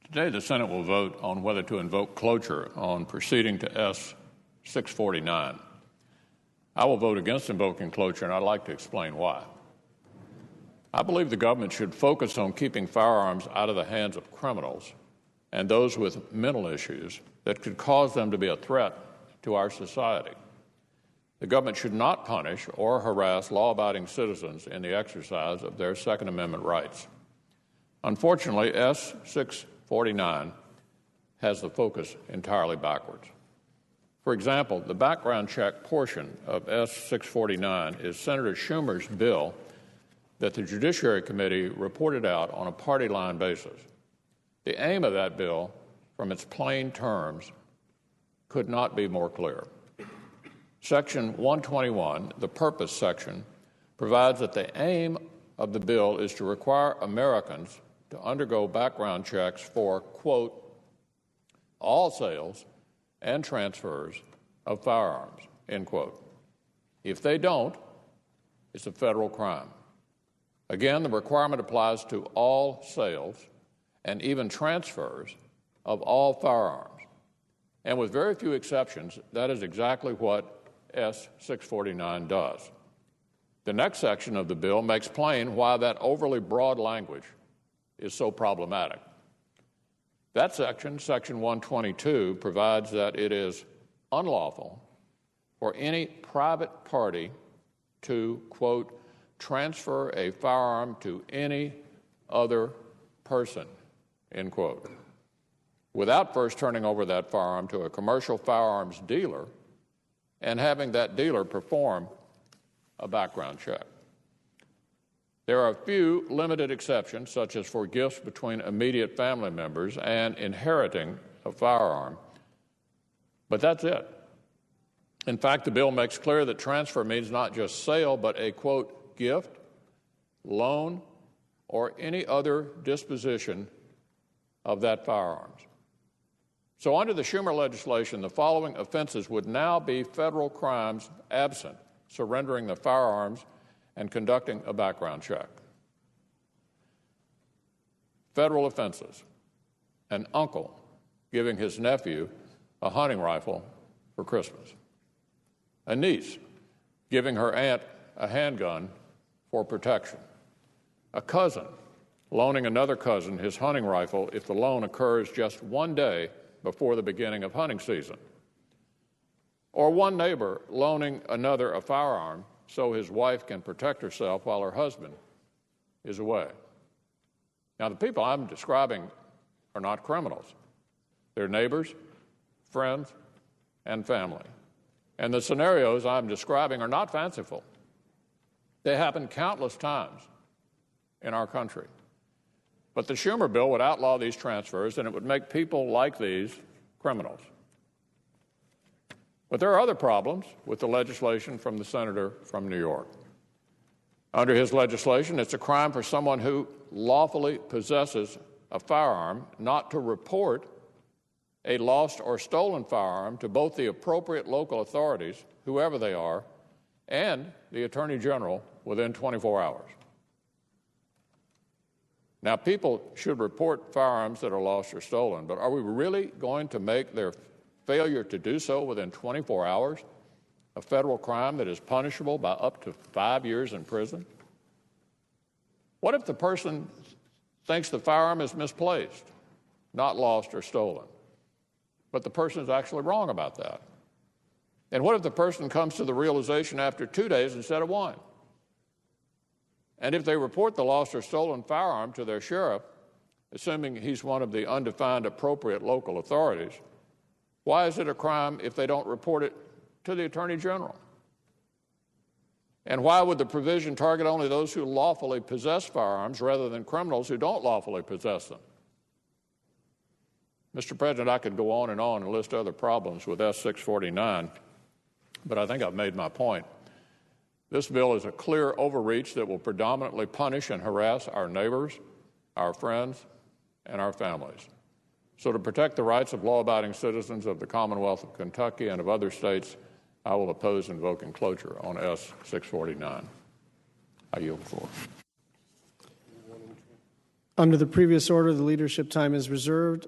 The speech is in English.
Today, the Senate will vote on whether to invoke cloture on proceeding to S-649. I will vote against invoking cloture, and I'd like to explain why. I believe the government should focus on keeping firearms out of the hands of criminals and those with mental issues that could cause them to be a threat to our society. The government should not punish or harass law-abiding citizens in the exercise of their Second Amendment rights. Unfortunately, S-649 has the focus entirely backwards. For example, the background check portion of S-649 is Senator Schumer's bill that the Judiciary Committee reported out on a party line basis. The aim of that bill, from its plain terms, could not be more clear. Section 121, the purpose section, provides that the aim of the bill is to require Americans to undergo background checks for, quote, all sales and transfers of firearms, end quote. If they don't, it's a federal crime. Again, the requirement applies to all sales and even transfers of all firearms. And with very few exceptions, that is exactly what S-649 does. The next section of the bill makes plain why that overly broad language is so problematic. That section, Section 122, provides that it is unlawful for any private party to, quote, transfer a firearm to any other person, end quote, without first turning over that firearm to a commercial firearms dealer and having that dealer perform a background check. There are a few limited exceptions, such as for gifts between immediate family members and inheriting a firearm, but that's it. In fact, the bill makes clear that transfer means not just sale, but a, quote, gift, loan, or any other disposition of that firearms. So under the Schumer legislation, the following offenses would now be federal crimes absent surrendering the firearms and conducting a background check. Federal offenses: an uncle giving his nephew a hunting rifle for Christmas, a niece giving her aunt a handgun for protection, a cousin loaning another cousin his hunting rifle if the loan occurs just one day before the beginning of hunting season, or one neighbor loaning another a firearm so his wife can protect herself while her husband is away. Now, the people I'm describing are not criminals. They're neighbors, friends, and family. And the scenarios I'm describing are not fanciful. They happen countless times in our country. But the Schumer bill would outlaw these transfers, and it would make people like these criminals. But there are other problems with the legislation from the senator from New York. Under his legislation, it's a crime for someone who lawfully possesses a firearm not to report a lost or stolen firearm to both the appropriate local authorities, whoever they are, and the Attorney General within 24 hours. Now, people should report firearms that are lost or stolen, but are we really going to make their failure to do so within 24 hours a federal crime that is punishable by up to 5 years in prison? What if the person thinks the firearm is misplaced, not lost or stolen, but the person is actually wrong about that? And what if the person comes to the realization after 2 days instead of 1? And if they report the lost or stolen firearm to their sheriff, assuming he's one of the undefined appropriate local authorities, why is it a crime if they don't report it to the Attorney General? And why would the provision target only those who lawfully possess firearms rather than criminals who don't lawfully possess them? Mr. President, I could go on and list other problems with S-649, but I think I've made my point. This bill is a clear overreach that will predominantly punish and harass our neighbors, our friends, and our families. So to protect the rights of law-abiding citizens of the Commonwealth of Kentucky and of other states, I will oppose invoking cloture on S-649. I yield the floor. Under the previous order, the leadership time is reserved.